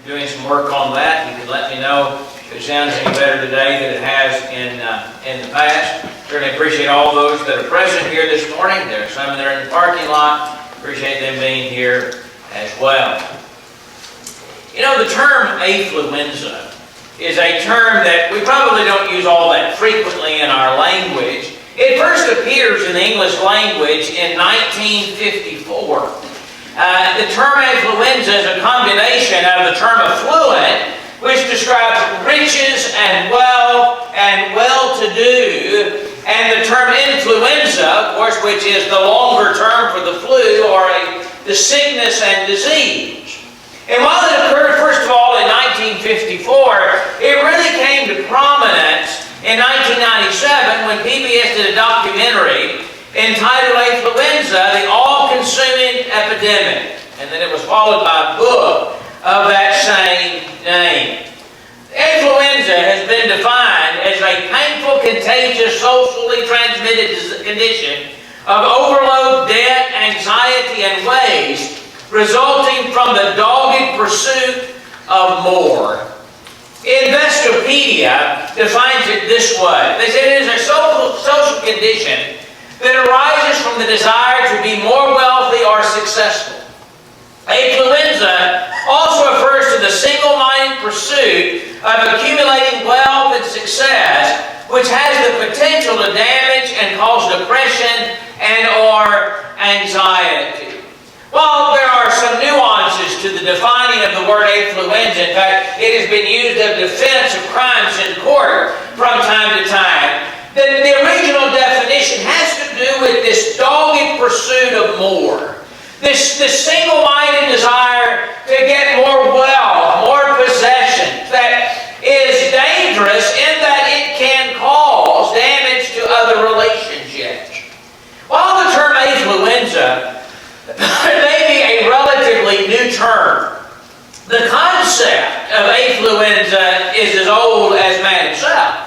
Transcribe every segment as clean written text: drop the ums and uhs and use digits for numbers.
doing some work on that. You can let me know if it sounds any better today than it has in the past. Certainly appreciate all those that are present here this morning. There are some that are in the parking lot. Appreciate them being here as well. You know, the term affluenza is a term that we probably don't use all that frequently in our language. It first appears in the English language in 1954. The term affluenza is a combination of the term affluent, which describes riches and wealth and well-to-do, and the term influenza, of course, which is the longer term for the flu or the sickness and disease. And while it occurred, first of all, in 1954, it really came to prominence in 1997 when PBS did a documentary entitled Affluenza, the all-consuming epidemic. And then it was followed by a book of that same name. Influenza has been defined as a painful, contagious, socially transmitted condition of overload, debt, anxiety, and waste resulting from the dogged pursuit of more. Investopedia defines it this way. They say it is a social condition that arises from the desire to be more wealthy or successful. Affluenza also refers to the single-minded pursuit of accumulating wealth and success, which has the potential to damage and cause depression and or anxiety. While there are some nuances to the defining of the word affluenza, in fact, it has been used as defense of crimes in court from time to time, the original definition has to do with this dogged pursuit of more. This single-minded desire to get more wealth, more possessions, that is dangerous in that it can cause damage to other relationships. While the term affluenza may be a relatively new term, the concept of affluenza is as old as man himself.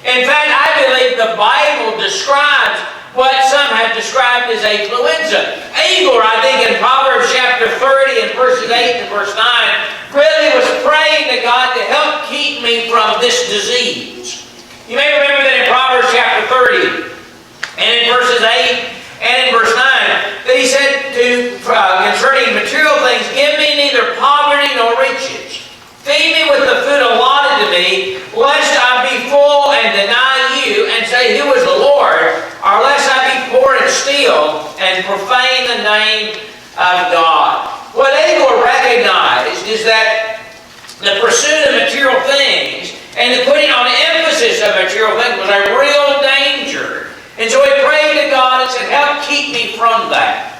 In fact, I believe the Bible describes what some have described as affluenza. Agur, I think in Proverbs chapter 30 and verses 8 to verse 9, really was praying to God to help keep me from this disease. You may remember that in Proverbs chapter 30 and in verses 8 and in verse 9, that he said concerning material things, give me neither poverty nor riches. Feed me with the food allotted to me, lest I be full and deny you and say, who is the Lord? Or lest I be poor and steal and profane the name of God. What Agur recognized is that the pursuit of material things and the putting on emphasis of material things was a real danger. And so he prayed to God and said, help keep me from that.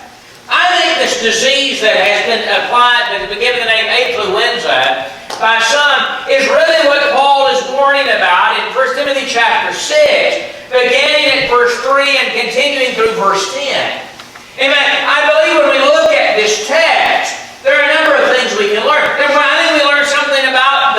I think this disease that has been applied, that has been given the name affluenza by some, is really what Paul is warning about in 1 Timothy chapter 6, beginning at verse 3 and continuing through verse 10. Amen. I believe when we look at this text, there are a number of things we can learn. Therefore, I think we learn something about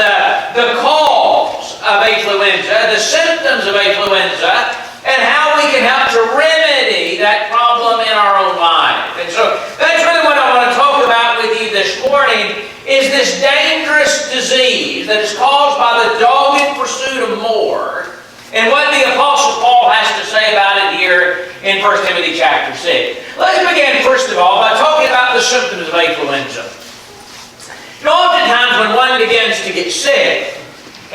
the cause of affluenza, the symptoms of affluenza, and how we can help to remedy that problem in our own life. And so that's really what I want to talk about with you this morning, is this dangerous disease that is caused by the dogged pursuit of more, and what the Apostle Paul has to say about it here in 1 Timothy chapter 6. Let's begin, first of all, by talking about the symptoms of affluenza. You know, oftentimes when one begins to get sick,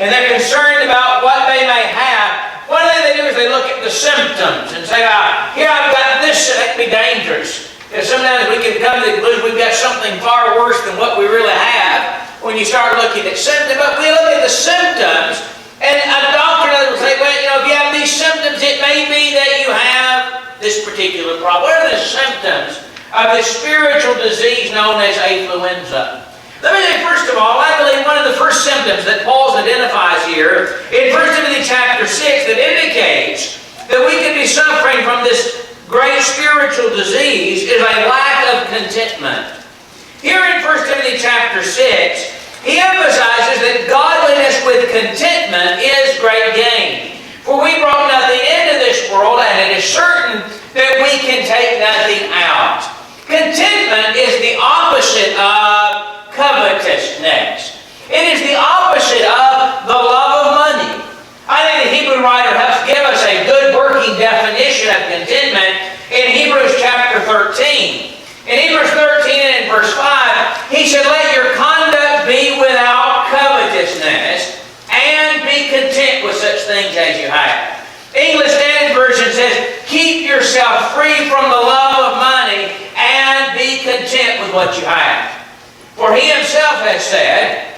and they're concerned about what they may have, one thing they do is they look at the symptoms and say, here I've got this, that can be dangerous. Because sometimes we can come to the conclusion we've got something far worse than what we really have when you start looking at symptoms. But we look at the symptoms, and a doctor will say, well, you know, if you have these symptoms, it may be that you have this particular problem. What are the symptoms of this spiritual disease known as affluenza? Let me say, first of all, I believe one of the first symptoms that Paul identifies here in 1 Timothy chapter 6 that indicates that we could be suffering from this great spiritual disease is a lack of contentment. Here in 1 Timothy chapter 6, he emphasizes that godliness with contentment is great gain. For we brought nothing into this world, and it is certain that we can take nothing out. Contentment is the opposite of covetousness. It is the opposite of the love of money. I think the Hebrew writer helps give us a good working definition of contentment in Hebrews chapter 13. In Hebrews 13 and in verse 5, he said, "Let your conduct be without covetousness, and be content with such things as you have." The English Standard Version says, "Keep yourself free from the love of money, and be content with what you have. For he himself has said,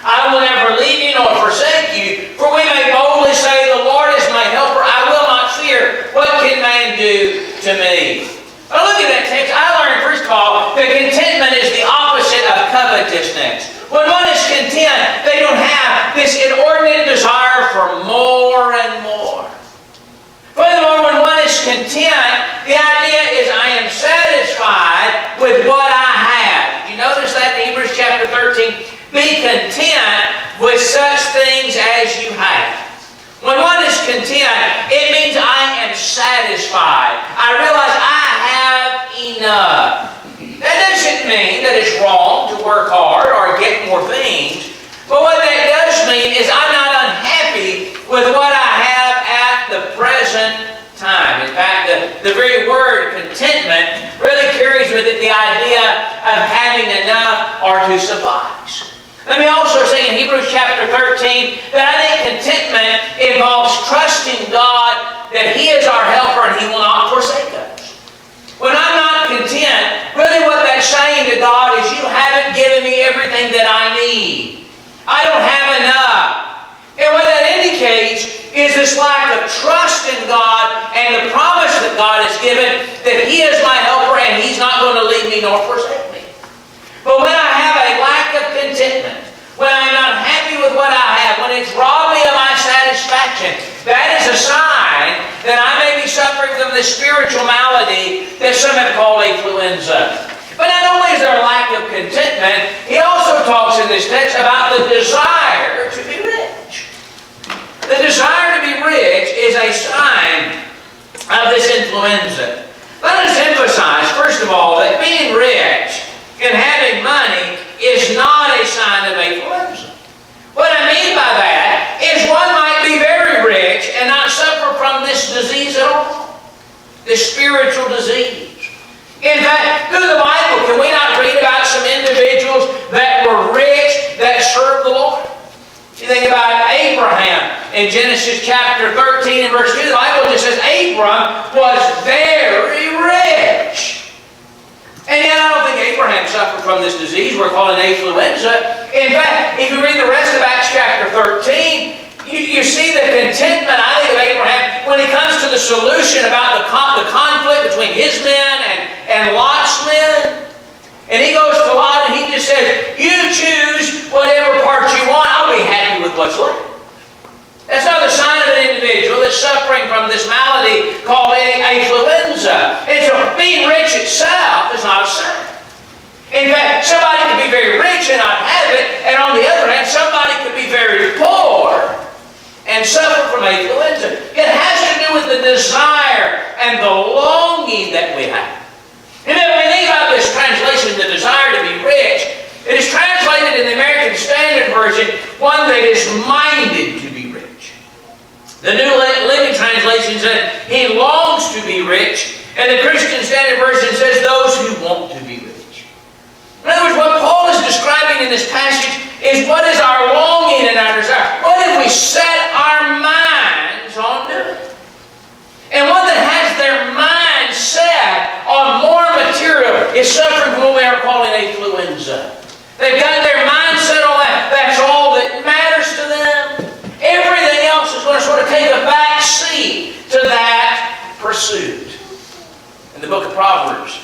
I will never leave you nor forsake you. For we may boldly say, the Lord is my helper. I will not fear. What can man do to me?" Now look at that text. I learned, first of all, that contentment is the opposite of covetousness. When one is content, they don't have this inordinate desire for more and more. Furthermore, when one is content, the idea is I am satisfied with what I have. You notice that in Hebrews chapter 13? Be content with such things as you have. When one is content, it means I am satisfied. I realize I have enough. That doesn't mean that it's wrong to work hard or get more things. But what that does mean is I'm not unhappy with what I have at the present time. In fact, the very word contentment really carries with it the idea of having enough or to suffice. Let me also say in Hebrews chapter 13 that I think contentment involves trusting God that He is our helper and He will not forsake us. When I'm not content, really what that's saying to God is you haven't given me everything that I need. I don't have enough. And what that indicates is this lack of trust in God and the promise that God has given that He is my helper and He's not going to leave me nor forsake me. But when I have a lack of contentment, when I'm not happy with what I have, when it's robbed me of my satisfaction, that is a sign that I may be suffering from this spiritual malady that some have called affluenza. But not only is there a lack of contentment, he also talks in this text about the desire to be rich. The desire to be rich is a sign of this influenza. Let us emphasize, first of all, that being rich and having money is not a sign of affluenza. What I mean by that is one might be very rich and not suffer from this disease at all. This spiritual disease. In fact, through the Bible, can we not read about some individuals that were rich that served the Lord? You think about Abraham in Genesis chapter 13 and verse 2, the Bible just says Abram was very rich. And yet I don't think Abraham suffered from this disease we're calling affluenza. In fact, if you read the rest of Acts chapter 13, you see the contentment, I think, of Abraham when he comes to the solution about the conflict between his men and Lot's men. And he goes to Lot and he just says, you choose whatever part you want, I'll be happy with what's left. That's not the sign of an individual that's suffering from this malady called affluenza. And so being rich itself is not a sign. In fact, somebody could be very rich and not have it, and on the other hand, somebody could be very poor and suffer from affluenza. It has to do with the desire and the longing that we have. And then when we think about this translation, the desire to be rich, it is translated in the American Standard Version, one that is minded to be rich. The New Living Translation says, he longs to be rich. And the Christian Standard Version says, those who want to be rich. In other words, what Paul is describing in this passage is what is our longing and our desire. What if we set our minds on doing? And one that has their mind set on more material is suffering from what we are calling affluenza. They've got their mind set on that. That's all that matters to them. Everything else is going to sort of take a back seat to that pursuit. In the book of Proverbs,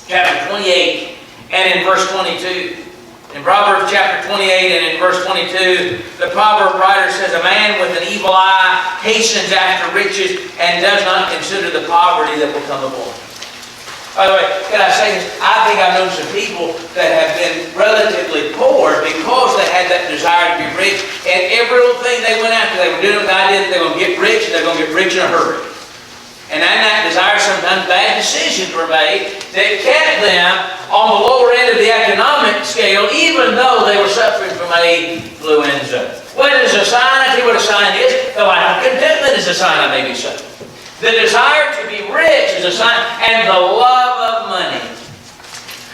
chapter 28 and in verse 22. In Proverbs chapter 28 and in verse 22, the proverb writer says, a man with an evil eye hastens after riches and does not consider the poverty that will come upon him. By the way, can I say this? I think I've known some people that have been relatively poor because they had that desire to be rich, and every little thing they went after, they were doing what I did, they were going to get rich, and they were going to get rich in a hurry. And in that desire, sometimes bad decisions were made that kept them on the lower end of the economic scale, even though they were suffering from affluenza. What is a sign? I tell you what a sign is. The life of contentment is a sign I may be so. The desire to be rich is a sign, and the love of money.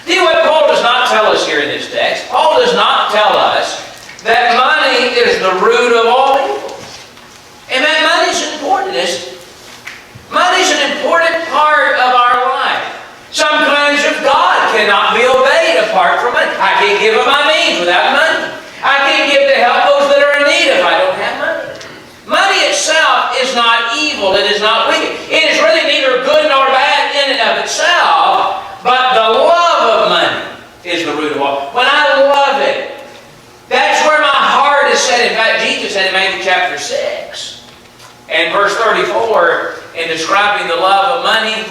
See what Paul does not tell us here in this text? Paul does not tell us that money is the root of all evil. And that money is important, isn't it? Money is an important part of our life. Some kinds of God cannot be obeyed apart from money. I can't give of my means without money. I can't give to help those that are in need if I don't have money. Money itself is not evil. It is not wicked. It is really neither good nor bad in and of itself, but the love of money is the root of all. When I love it, that's where my heart is set. In fact, Jesus said in Matthew chapter 6 and verse 34, in describing the love of money,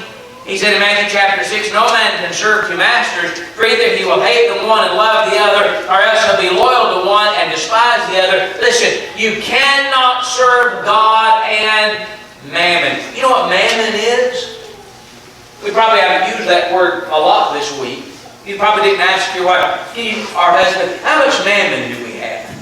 he said in Matthew chapter 6, no man can serve two masters, for either he will hate the one and love the other, or else he'll be loyal to one and despise the other. Listen, you cannot serve God and mammon. You know what mammon is? We probably haven't used that word a lot this week. You probably didn't ask your wife, our husband, how much mammon do we have?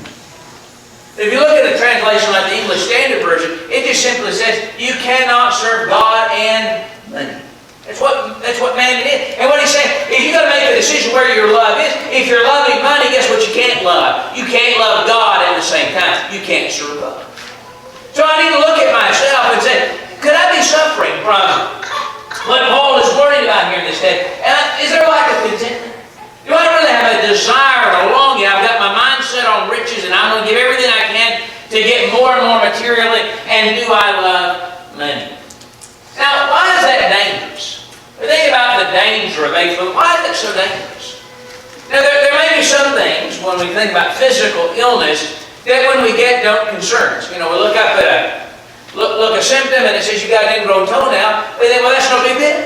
If you look at the translation like the English Standard Version, it just simply says, you cannot serve God and money. That's what mammon is. And what he's saying is you've got to make a decision where your love is. If you're loving money, guess what you can't love? You can't love God at the same time. You can't serve God. So I need to look at myself and say, could I be suffering from what Paul is worried about here in this day? Is there a lack of contentment? Do I really have a desire and a longing? I've got my mind set on riches and I'm going to give everything I can to get more and more materially. And do I love money? Now, why is that dangerous? Think about the danger of affluence. Why is that so dangerous? Now, there may be some things when we think about physical illness that when we get don't concern us. You know, we look up at a symptom and it says you got an ingrown toenail. We think, well, that's no big deal.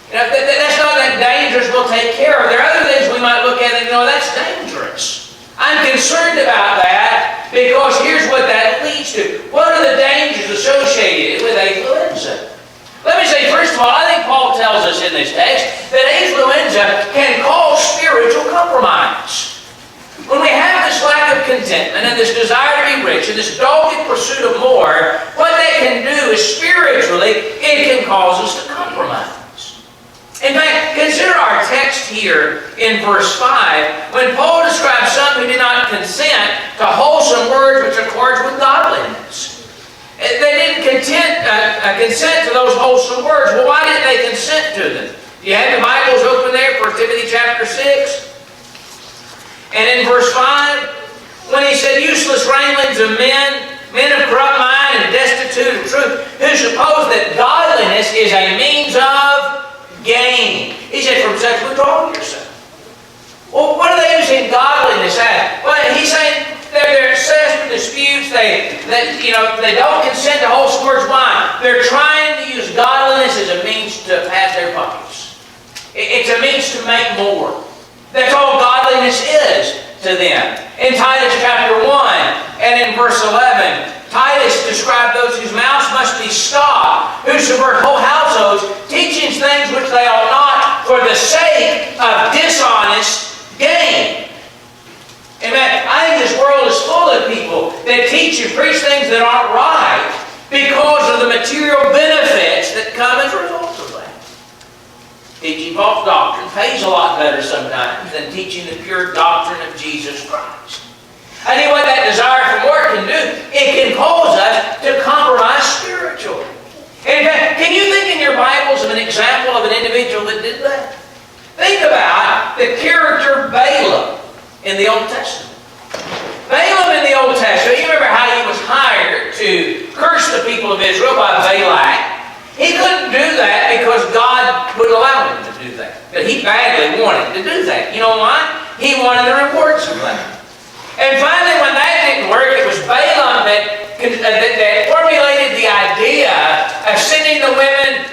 You know, that's not that dangerous. We'll take care of it. There are other things we might look at and go, that's dangerous. I'm concerned about that because here's what that leads to. What are the dangers associated with affluenza? Let me say, first of all, I think Paul tells us in this text that affluenza can cause spiritual compromise. When we have this lack of contentment and this desire to be rich and this dogged pursuit of more, what that can do is spiritually, it can cause us to compromise. In fact, consider our text here in verse 5 when Paul describes some who did not consent to wholesome words which accord with godliness. They didn't consent to those wholesome words. Well, why didn't they consent to them? You have your Bibles open there, 1 Timothy chapter 6. And in verse 5, when he said, useless wranglings of men of corrupt mind and destitute of truth, who suppose that godliness is a means of gain. He said, from such withdraw yourself. Well, what are they using godliness as? Well, he's saying, they're obsessed with disputes. They don't consent to wholesome words. Why? They're trying to use godliness as a means to pad their pockets. It's a means to make more. That's all godliness is to them. In Titus chapter 1 and in verse 11, Titus described those whose mouths must be stopped, who subvert whole households, teaching things which they ought not, for the sake of dishonest gain. Amen. I think this world is full of people that teach and preach things that aren't right because of the material benefits that come as a result of that. Teaching false doctrine pays a lot better sometimes than teaching the pure doctrine of Jesus Christ. I tell you what that desire for more can do. It can cause us to compromise spiritually. In fact, can you think in your Bibles of an example of an individual that did that? Think about the character of Balaam in the Old Testament. Balaam in the Old Testament, you remember how he was hired to curse the people of Israel by Balak. He couldn't do that because God would allow him to do that. But he badly wanted to do that. You know why? He wanted the rewards of that. And finally, when that didn't work, it was Balaam that formulated the idea of sending the women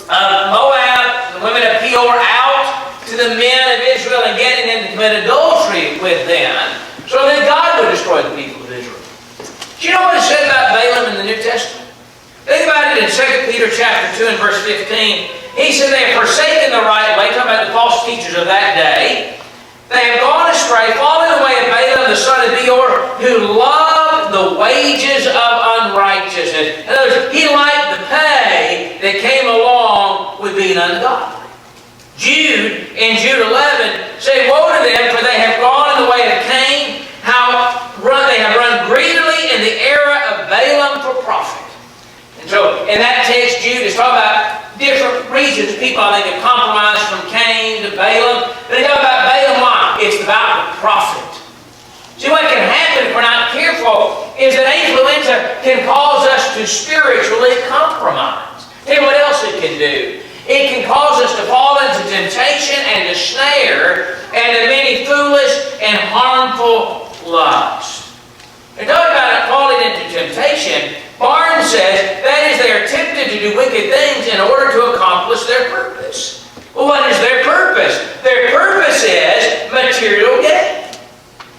of Moab, the women of Peor, out to the men of Israel and getting them to commit adultery with them, so that God would destroy the people of Israel. Do you know what it said about Balaam in the New Testament? Think about it in 2 Peter chapter 2 and verse 15. He said they have forsaken the right way, talking about the false teachers of that day. They have gone astray, following the way of Balaam the son of Beor, who loved the wages of unrighteousness. In other words, he liked the pay that came along with being ungodly. Jude, in Jude 11, say, woe to them, for they have gone in the way of Cain, they have run greedily in the era of Balaam for profit. And so, in that text, Jude is talking about different reasons people, I think, have compromised from Cain to Balaam. But they talk about Balaam, why? It's about the profit. See, what can happen if we're not careful is that affluenza can cause us to spiritually compromise. Tell you what else it can do. It can cause us to fall into temptation and to snare and to many foolish and harmful lusts. And talking about falling into temptation, Barnes says that is they are tempted to do wicked things in order to accomplish their purpose. Well, what is their purpose? Their purpose is material gain.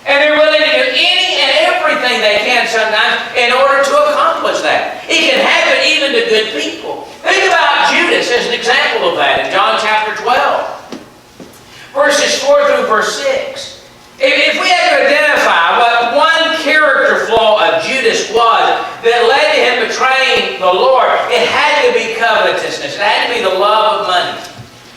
And they're willing to do any and everything they can sometimes in order to accomplish that. It can happen even to good people. Think about Judas as an example of that in John chapter 12. Verses 4 through verse 6. If we had to identify what one character flaw of Judas was that led to him betraying the Lord, it had to be covetousness. It had to be the love of money.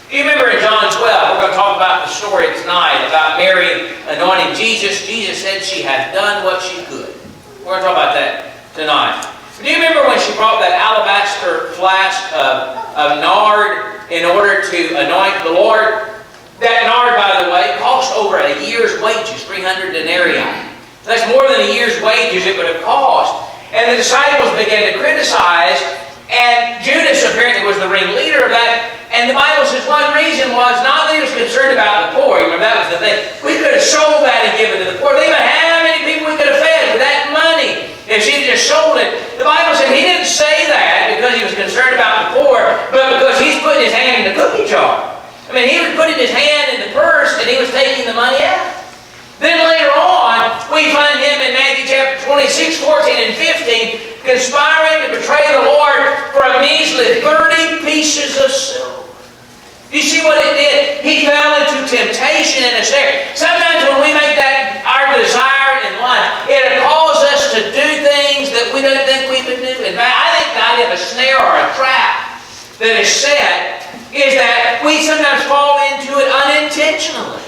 You remember in John 12, we're going to talk about the story tonight about Mary anointing Jesus. Jesus said she had done what she could. We're going to talk about that tonight. Do you remember when she brought that alabaster flask of nard in order to anoint the Lord? That nard, by the way, cost over a year's wages, 300 denarii. That's more than a year's wages it would have cost. And the disciples began to criticize, and Judas apparently was the ringleader of that. And the Bible says one reason was not that he was concerned about the poor. Remember, that was the thing. We could have sold that and given to the poor. Think about how many people we could have fed with that money if she had just sold it. The Bible said he didn't say that because he was concerned about the poor, but because he's putting his hand in the cookie jar. I mean, he was putting his hand in the purse and he was taking the money out. Then later on, we find him in Matthew chapter 26, 14, and 15, conspiring to betray the Lord for a measly 30 pieces of silver. You see what it did? He fell into temptation and a snare. Sometimes when we make that our desire in life, it'll cause us to do things that we don't think we can do. In fact, I think the idea of a snare or a trap that is set is that we sometimes fall into it unintentionally.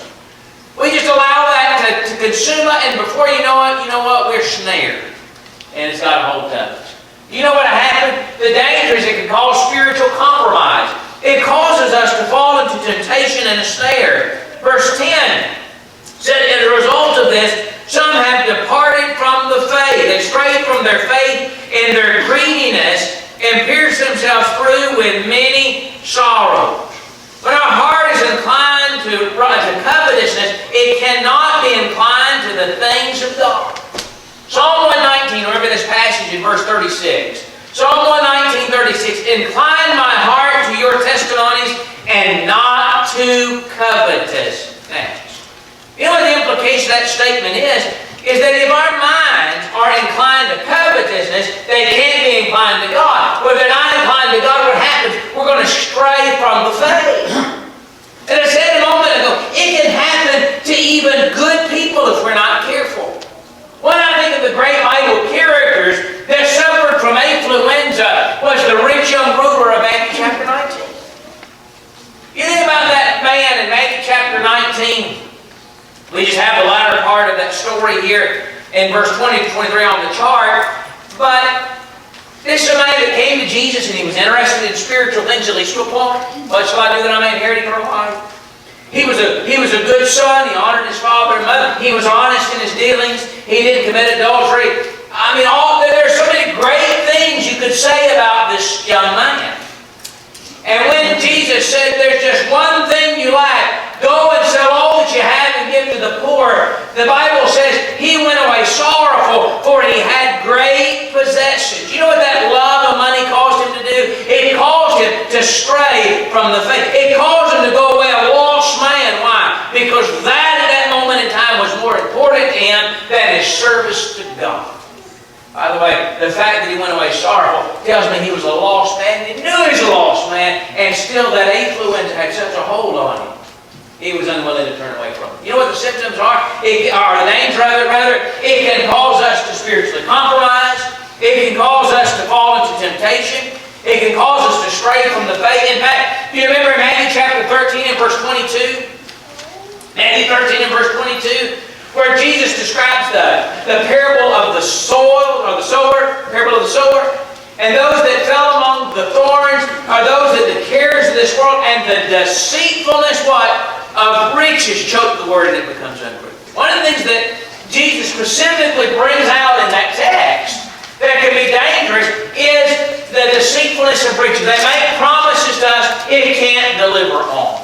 We just allow that to consume us, and before you know what, we're snared. And it's got a hold of us. You know what happened? The danger is it can cause spiritual compromise. It causes us to fall into temptation and a snare. Verse 10 said, as a result of this, some have departed from the faith. They strayed from their faith in their greediness and pierced themselves through with many sorrows. When our heart is inclined to covetousness, it cannot be inclined to the things of God. Psalm 119, remember this passage in verse 36. Psalm 119, 36, incline my heart to your testimonies and not to covetous things. You know what the implication of that statement is that if our minds are inclined to covetousness, they can't be inclined to God. Well, if they're not inclined to God, what happens? We're going to stray from the faith. And I said a moment ago, it can happen to even good people if we're not careful. When I think of the great Bible characters that suffered from affluenza was the rich young ruler of Matthew chapter 19. You think about that man in Matthew chapter 19. We just have the latter part of that story here in verse 20 to 23 on the chart. But this is a man that came to Jesus and he was interested in spiritual things, at least to a point. What shall I do that I may inherit eternal life? He was a good son. He honored his father and mother. He was honest in his dealings. He didn't commit adultery. I mean, there's so many great things you could say about this young man. And when Jesus said, there's just one thing you lack, go and sell all that you have and give to the poor, the Bible says he went away sorrowful, for he had great possessions. You know what that love of money caused him to do? It caused him to stray from the faith. It caused him to go away a lost man. Why? Because that at that moment in time was more important to him than his service to God. By the way, away. The fact that he went away sorrowful tells me he was a lost man. He knew he was a lost man, and still that affluenza had such a hold on him. He was unwilling to turn away from it. You know what the symptoms are? Or the names rather. It can cause us to spiritually compromise. It can cause us to fall into temptation. It can cause us to stray from the faith. In fact, do you remember in Matthew chapter 13 and verse 22? Matthew 13 and verse 22, where Jesus describes the parable of the soil, or the sower, parable of the sower. And those that fell among the thorns are those that the cares of this world and the deceitfulness, what? Of riches choke the word and it becomes unfruitful. One of the things that Jesus specifically brings out in that text that can be dangerous is the deceitfulness of riches. They make promises to us it can't deliver on.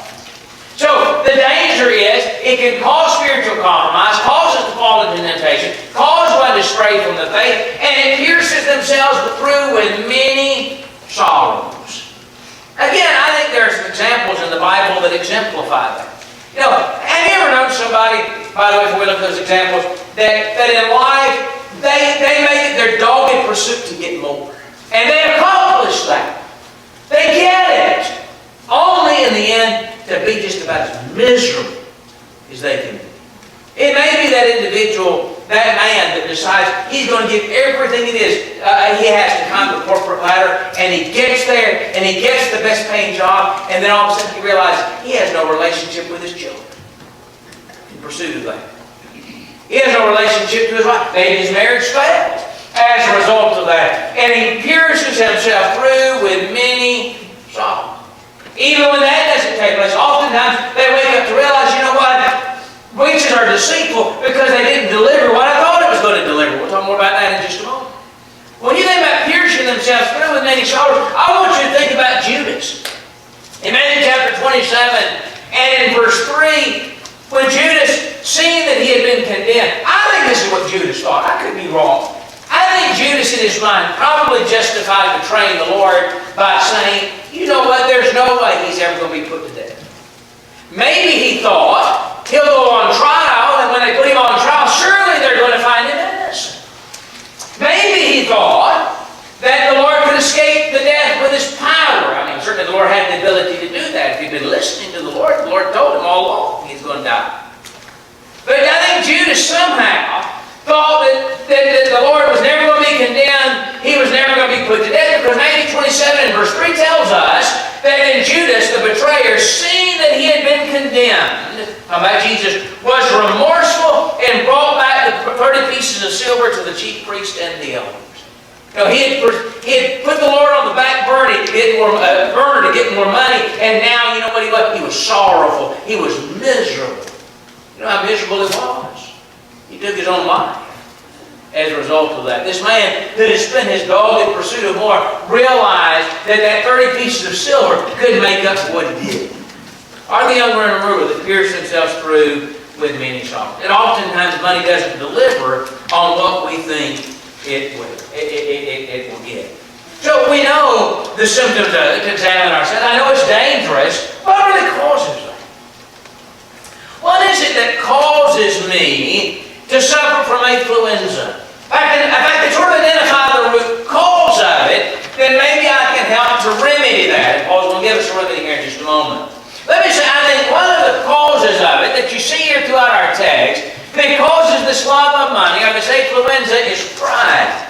So the danger is it can cause spiritual compromise, cause us to fall into temptation, cause one to stray from the faith, and it pierces themselves through with many sorrows. Again, I think there are some examples in the Bible that exemplify that. You know, have you ever known somebody, by the way, before we look at those examples, that in life they make it their dogged pursuit to get more. And they accomplish that. They get it. Only in the end to be just about as miserable as they can be. It may be that individual, that man that decides he's going to give everything he has to climb the corporate ladder, and he gets there, and he gets the best paying job, and then all of a sudden he realizes he has no relationship with his children in pursuit of that. He has no relationship to his wife. Maybe his marriage failed as a result of that. And he pierces himself through with many sorrows. Even when that doesn't take place, oftentimes they wake up to realize, you know what? Riches are deceitful because they didn't deliver what I thought it was going to deliver. We'll talk more about that in just a moment. When you think about piercing themselves through with many sorrows, I want you to think about Judas. In Matthew chapter 27 and in verse 3, when Judas, seeing that he had been condemned, I think this is what Judas thought. I could be wrong. I think Judas in his mind probably justified betraying the Lord by saying, you know what, there's no way he's ever going to be put to death. Maybe he thought he'll go on trial, and when they put him on trial, surely they're going to find him innocent. Maybe he thought that the Lord could escape the death with his power. I mean, certainly the Lord had the ability to do that. If he'd been listening to the Lord told him all along he's going to die. But I think Judas somehow thought that the Lord was never going to be condemned, he was never going to be put to death, because Matthew 27 and verse 3 tells us that in Judas, the betrayer, seeing that he had been condemned, talking about Jesus, was remorseful and brought back the 30 pieces of silver to the chief priest and the elders. You know, he had put the Lord on the back burner to get more money, and now, you know what he was? He was sorrowful. He was miserable. You know how miserable he was? He took his own life as a result of that. This man that had spent his dogged pursuit of more realized that 30 pieces of silver couldn't make up for what he did. Are the young men and ruler that pierce themselves through with many sorrows? And oftentimes money doesn't deliver on what we think it will get. So we know the symptoms of it to examine ourselves. I know it's dangerous. What really causes that? What is it that causes me to suffer from affluenza? If I can sort of identify the root cause of it, then maybe I can help to remedy that. And Paul's going to give us a remedy here in just a moment. Let me say, I think one of the causes of it that you see here throughout our text that causes this love of money, or this affluenza, is pride.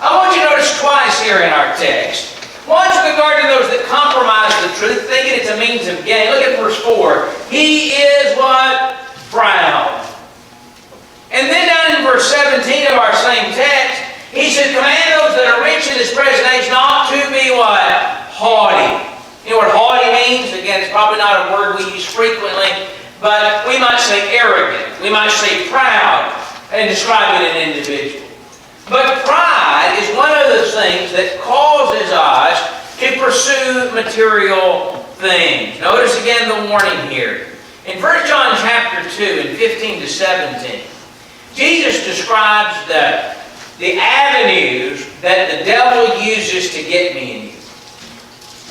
I want you to notice twice here in our text. Once with regard to those that compromise the truth, thinking it's a means of gain. Look at verse 4. He is what? Proud. And then down in verse 17 of our same text, he says, command those that are rich in this present age not to be what? Haughty. You know what haughty means? Again, it's probably not a word we use frequently, but we might say arrogant. We might say proud and describe it in an individual. But pride is one of those things that causes us to pursue material things. Notice again the warning here. In 1 John chapter 2, in 15 to 17, Jesus describes the avenues that the devil uses to get me and you.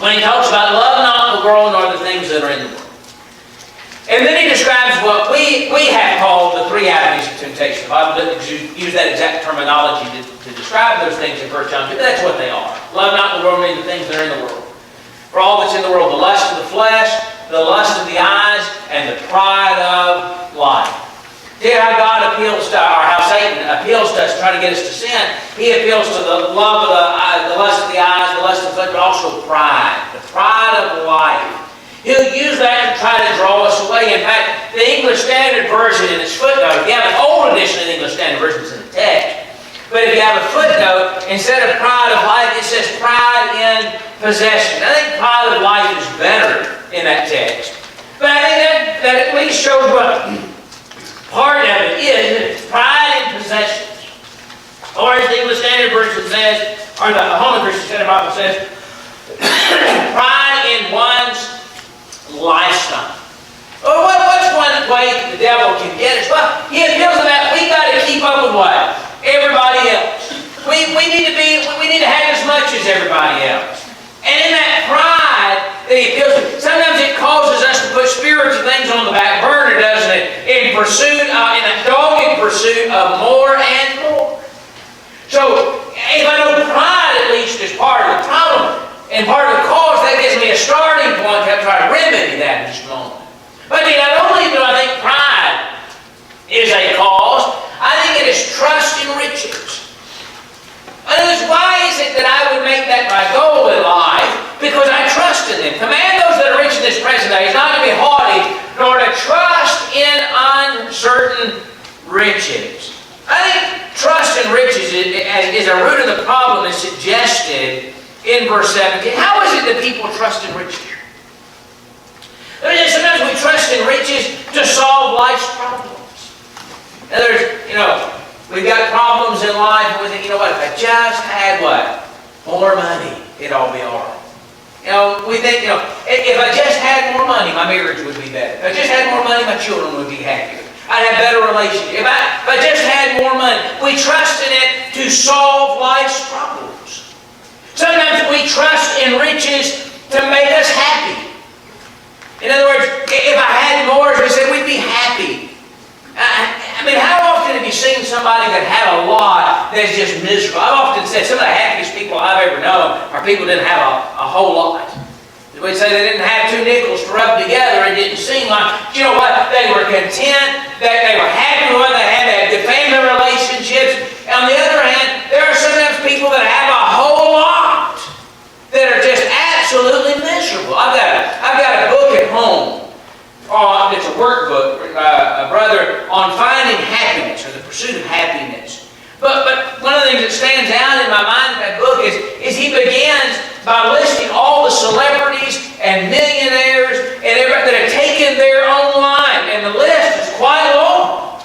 When he talks about love not the world nor the things that are in the world. And then he describes what we have called the three avenues of temptation. The Bible doesn't use that exact terminology to describe those things in 1 John 2, but that's what they are. Love not the world, neither the things that are in the world. For all that's in the world, the lust of the flesh, the lust of the eyes, and the pride of life. See how God appeals to, or how Satan appeals to us, trying to get us to sin. He appeals to the love of the lust of the eyes, the lust of the flesh, but also pride. The pride of life. He'll use that to try to draw us away. In fact, the English Standard Version in its footnote, if you have an old edition of the English Standard Version, it's in the text. But if you have a footnote, instead of pride of life, it says pride in possession. I think pride of life is better in that text. But I think that at least shows what part of it is. It's pride in possessions. Or as the English Standard Version says, or the Holman Christian Standard Bible says, pride in one's lifestyle. Well, what's one way the devil can get us? Well, he appeals to that we got to keep up with what? Everybody else. We need to have as much as everybody else. And in that pride that he appeals to, sometimes it causes us to put spiritual things on the back burner, doesn't it? In a dogged pursuit of more and more. So, if I know pride at least is part of the problem and part of the cause, that gives me a starting point to try to remedy that in just a moment. But not only do I think pride is a cause, I think it is trust in riches. In other words, why is it that I would make that my goal in life? Because I trust in them. Command those that are rich in this present day is not to be haughty, nor to trust in uncertain riches. I think trust in riches is a root of the problem as suggested in verse 17. How is it that people trust in riches? Sometimes we trust in riches to solve life's problems. In other words, we've got problems in life and we think, if I just had what? More money, it'd all be all right. We think, if I just had more money, my marriage would be better. If I just had more money, my children would be happier. I'd have better relationships. If I just had more money. We trust in it to solve life's problems. Sometimes we trust in riches to make us happy. In other words, if I had more, as we said, we'd be happy. How often have you seen somebody that had a lot that's just miserable? I've often said some of the happiest people I've ever known are people who didn't have a whole lot. We'd say they didn't have two nickels to rub together. It didn't seem like, you know what, they were content, that they were happy with what they had good family relationships. On the other hand, there are sometimes people that have a whole lot that are just absolutely miserable. I've got a book at home. It's a workbook written by a brother on finding happiness, or the pursuit of happiness. But one of the things that stands out in my mind in that book is he begins by listing all the celebrities and millionaires and everybody that have taken their own life. And the list is quite long.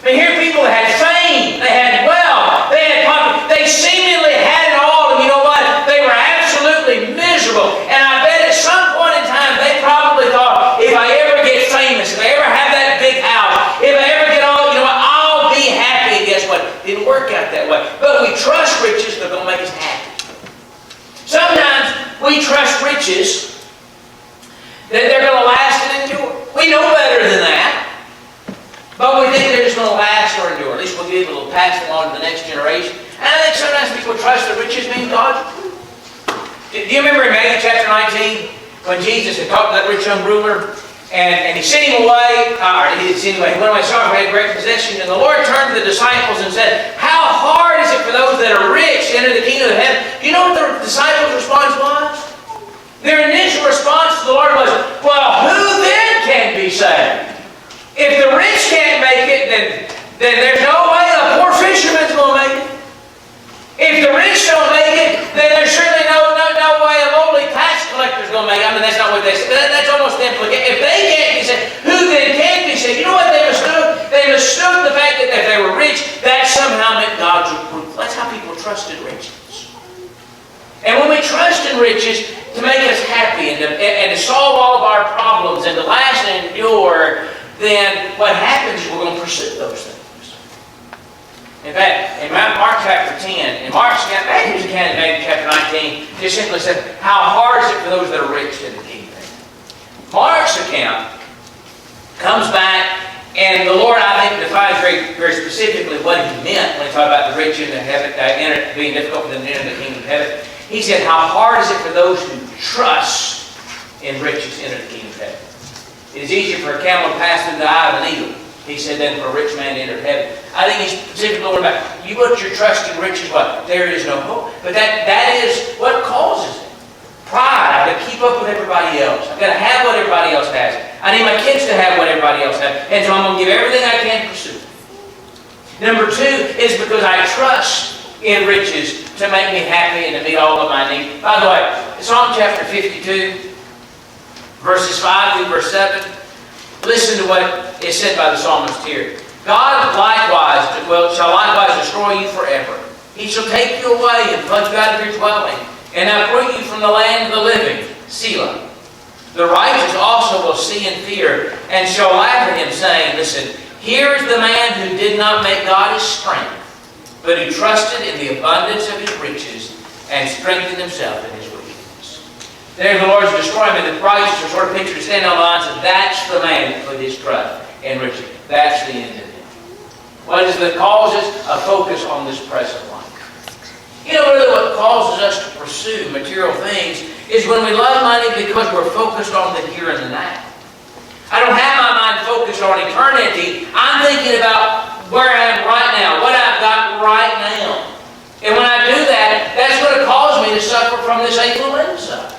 Here are people that had fame, they had wealth, they had popularity, they seemingly had it all, and you know what? They were absolutely miserable. And I bet at some point in time they probably thought, if I ever get famous, if I ever have that big house, if I ever get all, I'll be happy. And guess what? It didn't work out that way. But we trust riches that don't make us happy. Sometimes we trust riches that they're going to last and endure. We know better than that. But we think they're just going to last or endure. At least we'll be able to pass them on to the next generation. And I think sometimes people trust that riches mean God's approval. Do you remember in Matthew chapter 19 when Jesus had talked to that rich young ruler and he sent him away, or he didn't send him away, he went away sorry, he had great possession, and the Lord turned to the disciples and said, how hard is it for those that are rich to enter the kingdom of heaven? Do you know what the disciples' response was? Their initial response to the Lord was, well, who then can be saved? If the rich can't make it, then there's no way a poor fisherman's going to make it. If the rich don't make it, then there's certainly no way a lowly tax collector's going to make it. That's not what they said. That's almost the implication. If they can't be saved, who then can be saved? You know what they mistook? They mistook the fact that if they were rich, that somehow meant God's approval. That's how people trusted riches. And when we trust in riches to make us happy and to solve all of our problems and to last and endure, then what happens is we're going to pursue those things. In fact, in Mark chapter 10, in Mark's account, Matthew's account in Matthew chapter 19, just simply said, how hard is it for those that are rich to the kingdom? Mark's account comes back, and the Lord, I think, defines very, very specifically what He meant when He talked about the rich in the heaven, being difficult for them to enter the kingdom of heaven. He said, how hard is it for those who trust in riches to enter the kingdom of heaven? It is easier for a camel to pass through the eye of a needle, He said, than for a rich man to enter heaven. I think He's specifically talking about, you put your trust in riches, what? There is no hope. But that is what causes it. Pride. I've got to keep up with everybody else. I've got to have what everybody else has. I need my kids to have what everybody else has. And so I'm going to give everything I can to pursue. Number two is because I trust in riches to make me happy and to meet all of my needs. By the way, Psalm chapter 52, verses 5 through verse 7. Listen to what is said by the psalmist here. God likewise shall likewise destroy you forever. He shall take you away and pluck you out of your dwelling, and uproot you from the land of the living. Selah. The righteous also will see and fear, and shall laugh at him, saying, listen, here is the man who did not make God his strength, but who trusted in the abundance of his riches, and strengthened himself in his wickedness. There the Lord's destroying him. The righteous are sort of pictured standing on the lines, and that's the man who put his trust in riches. That's the end of it. What is it that causes a focus on this present life? You know, really what causes us to pursue material things is when we love money because we're focused on the here and the now. I don't have my mind focused on eternity. I'm thinking about where I am right now, what I've got right now. And when I do that, that's going to cause me to suffer from this affluenza.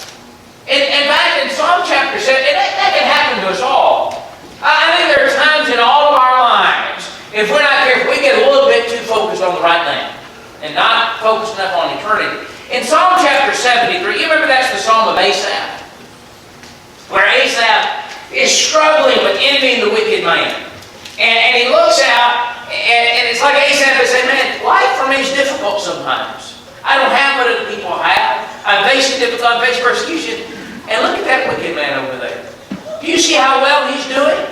In fact, in Psalm chapter 7, and that can happen to us all. I think there are times in all of our lives, if we're not careful, we get a little bit too focused on the right now and not focused enough on eternity. In Psalm chapter 73, you remember that's the Psalm of Asaph, where Asaph is struggling with envying the wicked man. And he looks out, and it's like Asaph is saying, man, life for me is difficult sometimes. I don't have what other people have. I'm facing difficulty, I'm facing persecution. And look at that wicked man over there. Do you see how well he's doing?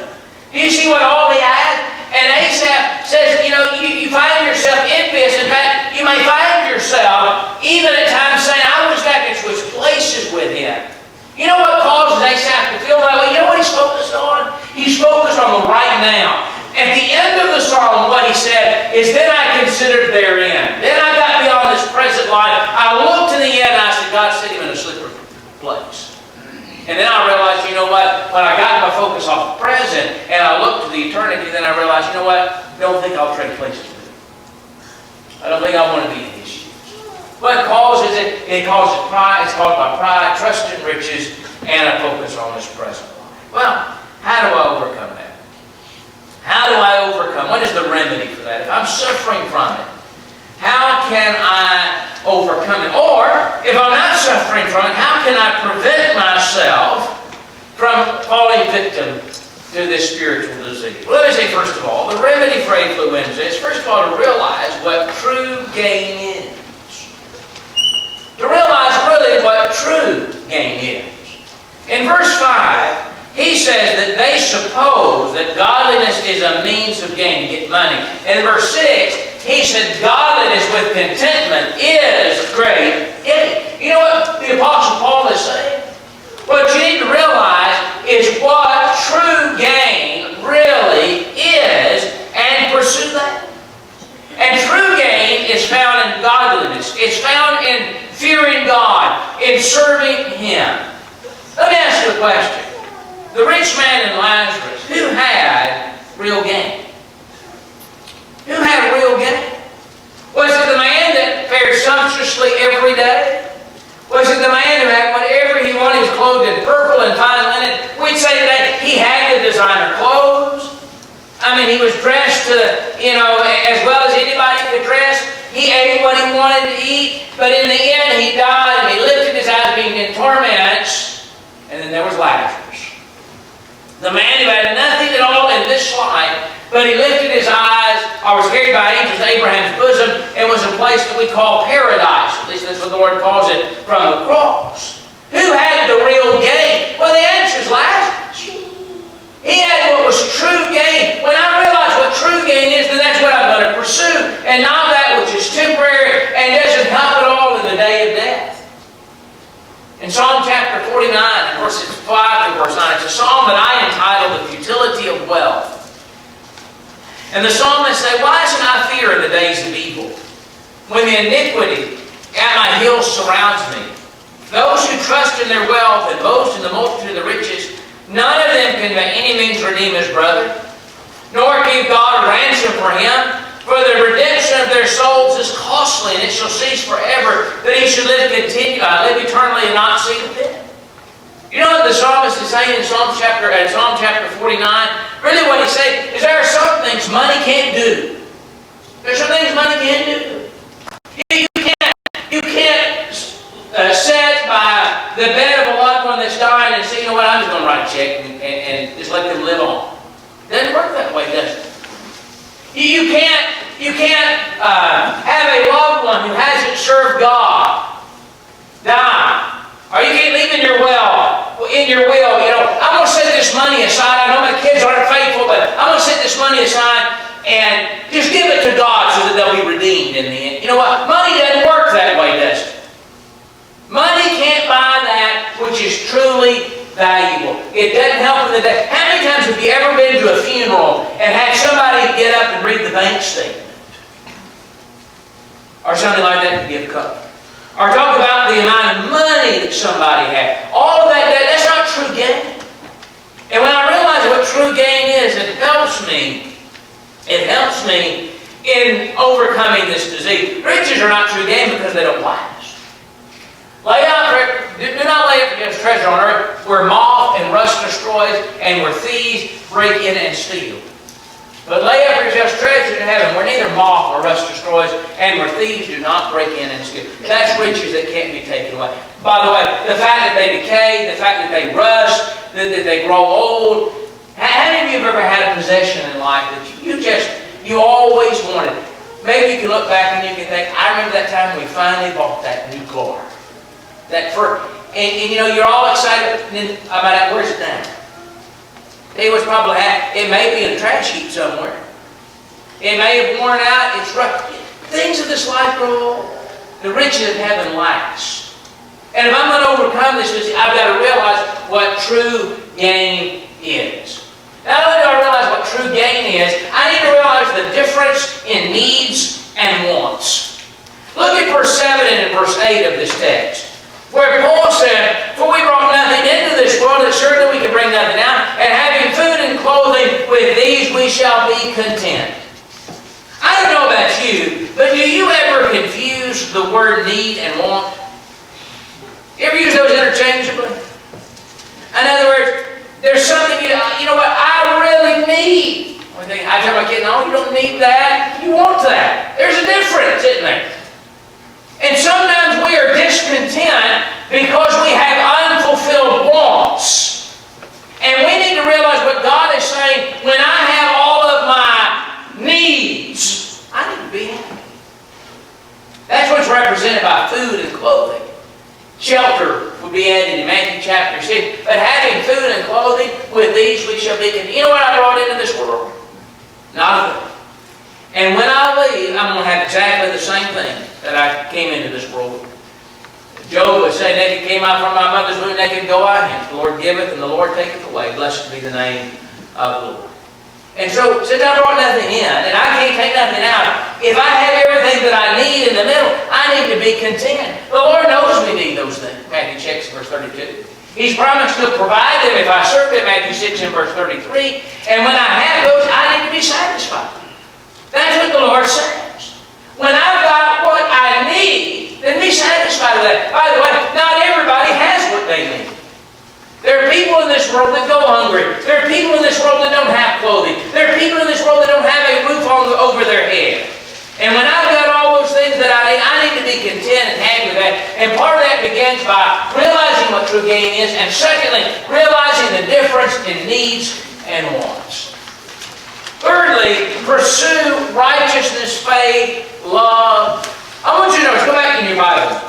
Do you see what all he has? And Asaph says, you know, you find yourself envious. In fact, you may find yourself even at times saying, I wish I could switch places with him. You know what causes Asaph to feel that way? You know what he's focused on? He's focused on the right now. At the end of the psalm, what he said is, then I considered their end. Then I got beyond this present life. I looked to the end and I said, God set him in a slippery place. And then I realized, you know what? When I got my focus off the present and I looked to the eternity, then I realized, you know what? I don't think I'll trade places with him. I don't think I want to be in his shoes. What causes it? It causes pride. It's caused by pride, trust in riches, and a focus on this present life. Well, how do I overcome that? How do I overcome? What is the remedy for that? If I'm suffering from it, how can I overcome it? Or, if I'm not suffering from it, how can I prevent myself from falling victim to this spiritual disease? Well, let me say, first of all, the remedy for affluenza is, first of all, to realize what true gain is. To realize really what true gain is. In verse 5, he says that they suppose that godliness is a means of gain to get money. And in verse 6, he said godliness with contentment is great gain. You know what the Apostle Paul is saying? What you need to realize is what true gain really is, and pursue that. And true gain is found in godliness. It's found in fearing God, in serving Him. Let me ask you a question. The rich man and Lazarus, who had real gain? Who had real gain? Was it the man that fared sumptuously every day? Was it the man who had whatever he wanted? He was clothed in purple and fine linen. We'd say that he had the designer clothes. I mean, he was dressed as well as anybody could dress. He ate what he wanted to eat. But in the end, he died and he lifted his eyes being in torments. And then there was Lazarus. The man who had nothing at all in this life, but he lifted his eyes, or was carried by angels to Abraham's bosom, and was a place that we call paradise. At least that's what the Lord calls it, from the cross. Who had the real gain? Well, the answer is Lazarus. He had what was true gain. When I realize what true gain is, then that's what I'm going to pursue, and not that which is temporary and doesn't help at all in the day of death. In Psalm chapter 49, verses 5 to verse 9, it's a psalm that I entitled The Futility of And the psalmist say, why should I fear in the days of evil, when the iniquity at my heels surrounds me? Those who trust in their wealth and boast in the multitude of the riches, none of them can by any means redeem his brother, nor give God a ransom for him. For the redemption of their souls is costly, and it shall cease forever, that he should live eternally and not see the pit. You know what the psalmist is saying in Psalm chapter 49? Really what he's saying is there are some things money can't do. There's some things money can't do. You can't sit by the bed of a loved one that's dying and say, you know what, I'm just going to write a check and just let them live on. It doesn't work that way, does it? You can't have a loved one who hasn't served God die. Or you can't leave in your will, you know, I'm going to set this money aside. I know my kids aren't faithful, but I'm going to set this money aside and just give it to God so that they'll be redeemed in the end. You know what? Money doesn't work that way, does it? Money can't buy that which is truly valuable. It doesn't help in the day. How many times have you ever been to a funeral and had somebody get up and read the bank statement? Or something like that to give a couple. Or talk about the amount of money that somebody had. All of that's not true gain. And when I realize what true gain is, it helps me in overcoming this disease. Riches are not true gain because they don't last. Do not lay up for yourselves treasure on earth, where moth and rust destroys, and where thieves break in and steal. But lay up for yourselves treasure in heaven, where neither moth nor rust destroys, and where thieves do not break in and steal. That's riches that can't be taken away. By the way, the fact that they decay, the fact that they rust, that they grow old. How many of you have ever had a possession in life that you always wanted? Maybe you can look back and you can think, I remember that time we finally bought that new car. And you know, you're all excited about it. Where's it now? It was probably, it may be in a trash heap somewhere. It may have worn out. It's rough. Things of this life grow old. The riches of heaven last. And if I'm going to overcome this, I've got to realize what true gain is. Not only do I realize what true gain is, I need to realize the difference in needs and wants. Look at verse 7 and verse 8 of this text, where Paul said, for we brought nothing into this world, that certainly we can bring nothing out, and having food and clothing, with these we shall be content. I don't know about you, but do you ever confuse the word need and want? You ever use those interchangeably? In other words, there's something, you know what, I really need. I tell my kid, no, you don't need that. You want that. There's a difference, isn't there? And sometimes we are discontent because we have unfulfilled wants. And we need to realize what God is saying, when I have all of my needs, I need to be happy. That's what's represented by food and clothing. Shelter would be added in Matthew chapter 6. But having food and clothing, with these we shall be content. You know what I brought into this world? Not a thing. And when I leave, I'm going to have exactly the same thing that I came into this world with. Job would say, naked came out from my mother's womb, naked go I hence. The Lord giveth, and the Lord taketh away. Blessed be the name of the Lord. And so, since I brought nothing in, and I can't take nothing out, if I have everything that I need in the middle, I need to be content. The Lord knows we need those things. Matthew 6, verse 32. He's promised to provide them if I serve Him, Matthew 6 and verse 33. And when I have those, I need to be satisfied. That's what the Lord says. When I've got what I need, then be satisfied with that. By the way, not everybody has what they need. There are people in this world that go hungry. There are people in this world that don't have clothing. There are people in this world that don't have a roof over their head. And when I've got all those things that I need to be content and happy with that. And part of that begins by realizing what true gain is, and secondly, realizing the difference in needs and wants. Thirdly, pursue righteousness, faith, love. I want you to notice, go back in your Bible.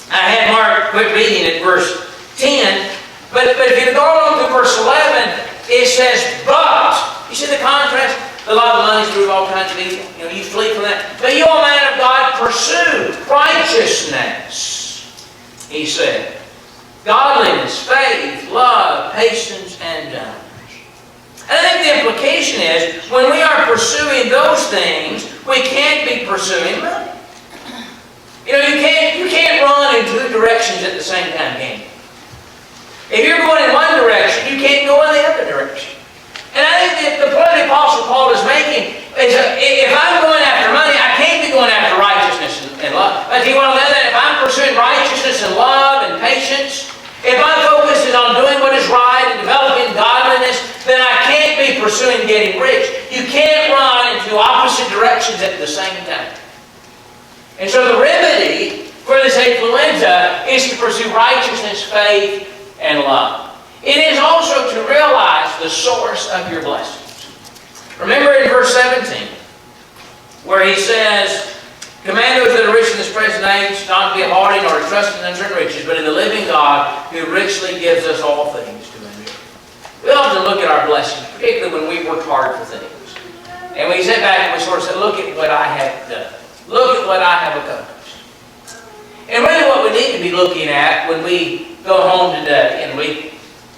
I had Mark quit reading at verse 10, but if you'd gone on to verse 11, it says, but. You see the contrast? The love of money is through all kinds of evil. You know, you flee from that. But you, O man of God, pursue righteousness, he said. Godliness, faith, love, patience, and gentleness. And I think the implication condition is, when we are pursuing those things, we can't be pursuing money. You know, you can't run in two directions at the same time, can you? If you're going in one direction, you can't go in the other direction. And I think that the point the Apostle Paul is making is that if I'm going after money, I can't be going after righteousness and love. But do you want to know that? If I'm pursuing righteousness and love and patience, if my focus is on doing what is right and developing godliness, then I can't be pursuing getting rich. You can't run in two opposite directions at the same time. And so the remedy for this affluenza is to pursue righteousness, faith, and love. It is also to realize the source of your blessings. Remember in verse 17, where he says, "Command those that are rich in this present age not to be haughty nor to trust in uncertain riches, but in the living God who richly gives us all things to endure." We often look at our blessings, particularly when we work hard for things. And we sit back and we sort of say, look at what I have done. Look at what I have accomplished. And really what we need to be looking at when we go home today and we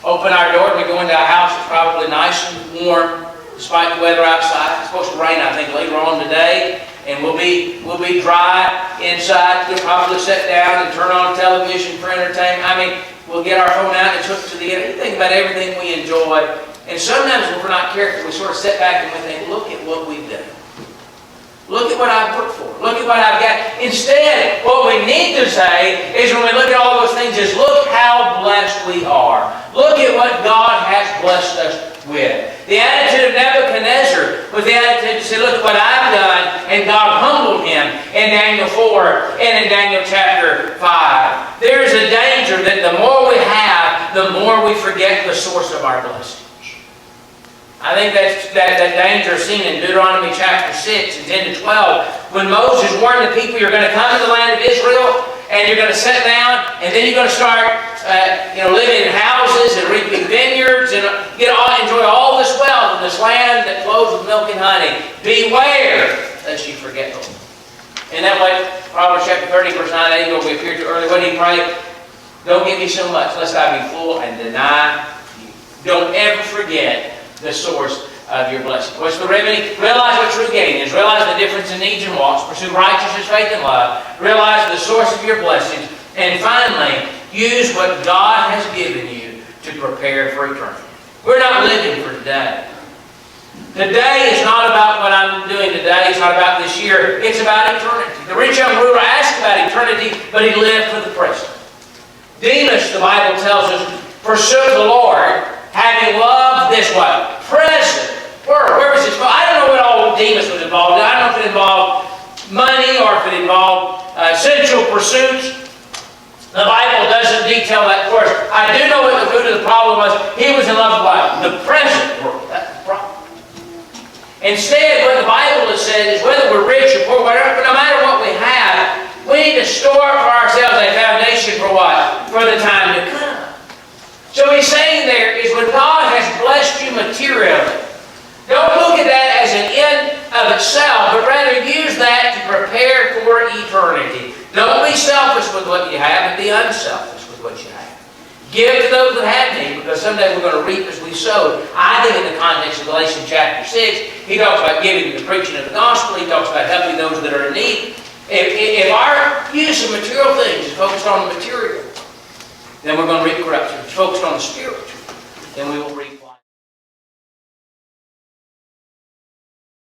open our door and we go into a house that's probably nice and warm despite the weather outside. It's supposed to rain, I think, later on today. And we'll be dry inside. We'll probably sit down and turn on television for entertainment. I mean, we'll get our phone out and it's hooked to the internet. Think about everything we enjoy. And sometimes when we're not careful, we sort of sit back and we think, look at what we've done. Look at what I've worked for. Look at what I've got. Instead, what we need to say is when we look at all those things is look how blessed we are. Look at what God has blessed us with. The attitude of Nebuchadnezzar was the attitude to say, look at what I've done, and God humbled him in Daniel 4 and in Daniel chapter 5. There's a danger that the more we have, the more we forget the source of our blessings. I think that danger is seen in Deuteronomy chapter 6 and 10 to 12 when Moses warned the people, you're going to come to the land of Israel and you're going to sit down and then you're going to start living in houses and reaping vineyards and enjoy all this wealth in this land that flows with milk and honey. Beware lest you forget them. And that way, Proverbs chapter 30 verse 9, 8, we appeared to earlier. What did he pray? Don't give me so much lest I be full and deny you. Don't ever forget the source of your blessing. What's the remedy? Realize what true gain is. Realize the difference in needs and wants. Pursue righteousness, faith, and love. Realize the source of your blessings. And finally, use what God has given you to prepare for eternity. We're not living for today. Today is not about what I'm doing today. It's not about this year. It's about eternity. The rich young ruler asked about eternity, but he lived for the present. Demas, the Bible tells us, forsook the Lord, having loved this what? Present world. Where was this? I don't know what all Demas was involved in. I don't know if it involved money or if it involved sensual pursuits. The Bible doesn't detail that for us. I do know what the root of the problem was. He was in love with what? The present world. That's the problem. Instead, what the Bible has said is whether we're rich or poor, whatever, no matter what we have, we need to store up for ourselves a foundation for what? For the time to come. So he's saying there is when God has blessed you materially, don't look at that as an end of itself, but rather use that to prepare for eternity. Don't be selfish with what you have, and be unselfish with what you have. Give to those that have need, because someday we're going to reap as we sow. I think in the context of Galatians chapter 6, he talks about giving the preaching of the gospel. He talks about helping those that are in need. If our use of material things is focused on the material, then we're going to reap corruption. If it's focused on the spiritual, then we will reap